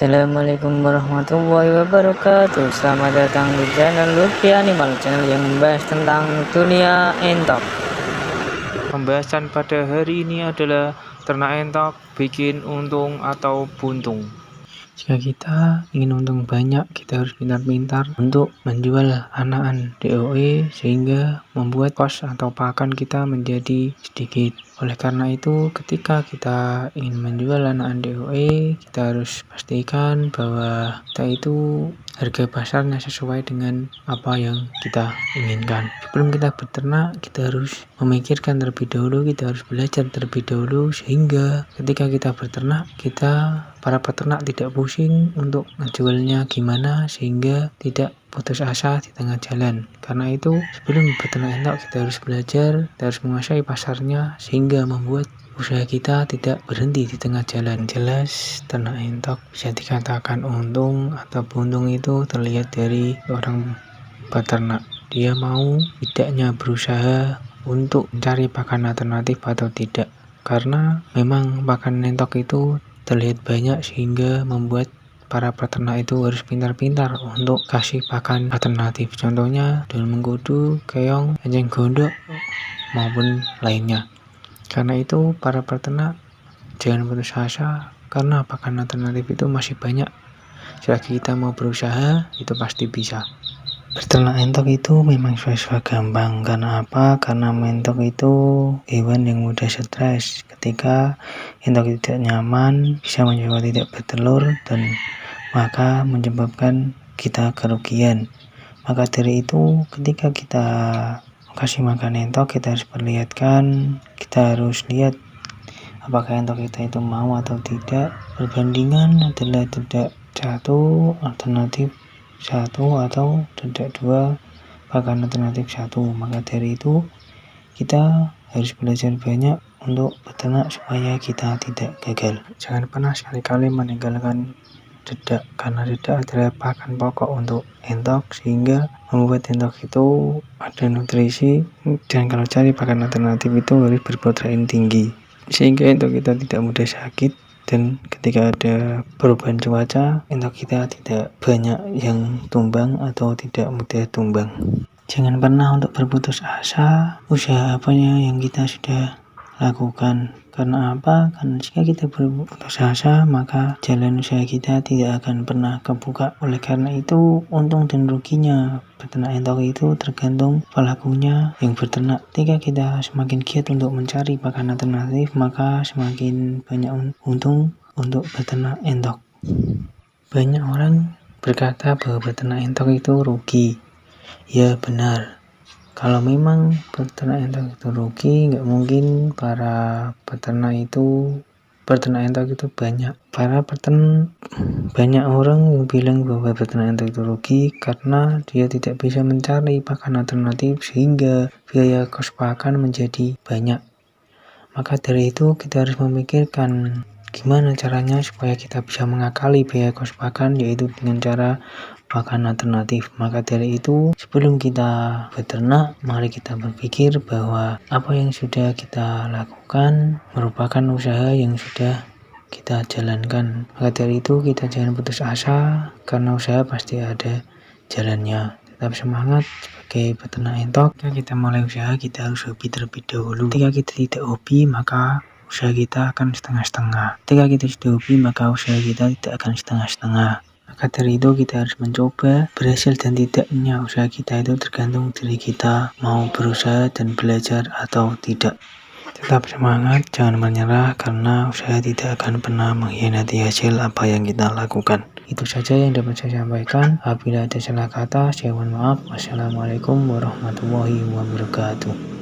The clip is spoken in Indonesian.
Assalamualaikum warahmatullahi wabarakatuh. Selamat datang di channel Lutfi Animal, channel yang membahas tentang dunia entok. Pembahasan pada hari ini adalah ternak entok bikin untung atau buntung. Jika kita ingin untung banyak, kita harus pintar-pintar untuk menjual anakan DOE sehingga membuat kos atau pakan kita menjadi sedikit. Oleh karena itu, ketika kita ingin menjual anakan DOE, kita harus pastikan bahwa kita itu harga pasarnya sesuai dengan apa yang kita inginkan. Sebelum kita beternak, kita harus memikirkan terlebih dahulu, kita harus belajar terlebih dahulu sehingga ketika kita beternak, para peternak tidak pusing untuk menjualnya gimana sehingga tidak putus asa di tengah jalan. Karena itu, sebelum beternak entok kita harus belajar, kita harus menguasai pasarnya sehingga membuat usaha kita tidak berhenti di tengah jalan. Jelas ternak entok bisa dikatakan untung atau buntung itu terlihat dari orang peternak. Dia mau tidaknya berusaha untuk mencari pakan alternatif atau tidak. Karena memang pakan entok itu terlihat banyak sehingga membuat para peternak itu harus pintar-pintar untuk kasih pakan alternatif. Contohnya daun mengkudu, keong, anjing gondok maupun lainnya. Karena itu para peternak jangan putus asa karena pakan alternatif itu masih banyak. Selagi kita mau berusaha itu pasti bisa. Beternak entok itu memang susah gampang. Karena apa? Karena entok itu hewan yang mudah stres. Ketika entok tidak nyaman, bisa menyebabkan tidak bertelur dan maka menyebabkan kita kerugian. Maka dari itu ketika kita kasih makan entok, kita harus perlihatkan, kita harus lihat apakah entok kita itu mau atau tidak. Perbandingan adalah tidak satu alternatif satu atau tidak dua pakan alternatif satu. Maka dari itu kita harus belajar banyak untuk beternak supaya kita tidak gagal. Jangan pernah sekali-kali meninggalkan dedak, karena dedak adalah pakan pokok untuk entok sehingga membuat entok itu ada nutrisi. Dan kalau cari pakan alternatif itu harus berprotein tinggi sehingga entok kita tidak mudah sakit. Dan ketika ada perubahan cuaca, entok kita tidak banyak yang tumbang atau tidak mudah tumbang. Jangan pernah untuk berputus asa usaha apanya yang kita sudah lakukan. Karena apa? Karena jika kita berputus asa, maka jalan usaha kita tidak akan pernah kebuka. Oleh karena itu, untung dan ruginya beternak entok itu tergantung pelakunya yang beternak. Ketika kita semakin giat untuk mencari pakan alternatif, maka semakin banyak untung untuk beternak entok. Banyak orang berkata bahwa beternak entok itu rugi. Ya benar. Kalau memang peternak entok itu rugi, nggak mungkin para peternak entok itu banyak. Banyak orang yang bilang bahwa peternak entok itu rugi karena dia tidak bisa mencari pakan alternatif sehingga biaya kos pakan menjadi banyak. Maka dari itu kita harus memikirkan gimana caranya supaya kita bisa mengakali biaya kos pakan, yaitu dengan cara pakan alternatif. Maka dari itu sebelum kita beternak, mari kita berpikir bahwa apa yang sudah kita lakukan merupakan usaha yang sudah kita jalankan. Maka dari itu kita jangan putus asa karena usaha pasti ada jalannya. Tetap semangat sebagai peternak entok. Ketika kita mulai usaha, kita harus hobi terlebih dahulu. Ketika kita tidak hobi, maka usaha kita akan setengah-setengah. Ketika kita sudah hobi, maka usaha kita tidak akan setengah-setengah. Maka dari itu kita harus mencoba. Berhasil dan tidaknya usaha kita itu tergantung diri kita mau berusaha dan belajar atau tidak. Tetap semangat, jangan menyerah karena usaha tidak akan pernah mengkhianati hasil apa yang kita lakukan. Itu saja yang dapat saya sampaikan. Apabila ada salah kata, saya mohon maaf. Wassalamualaikum warahmatullahi wabarakatuh.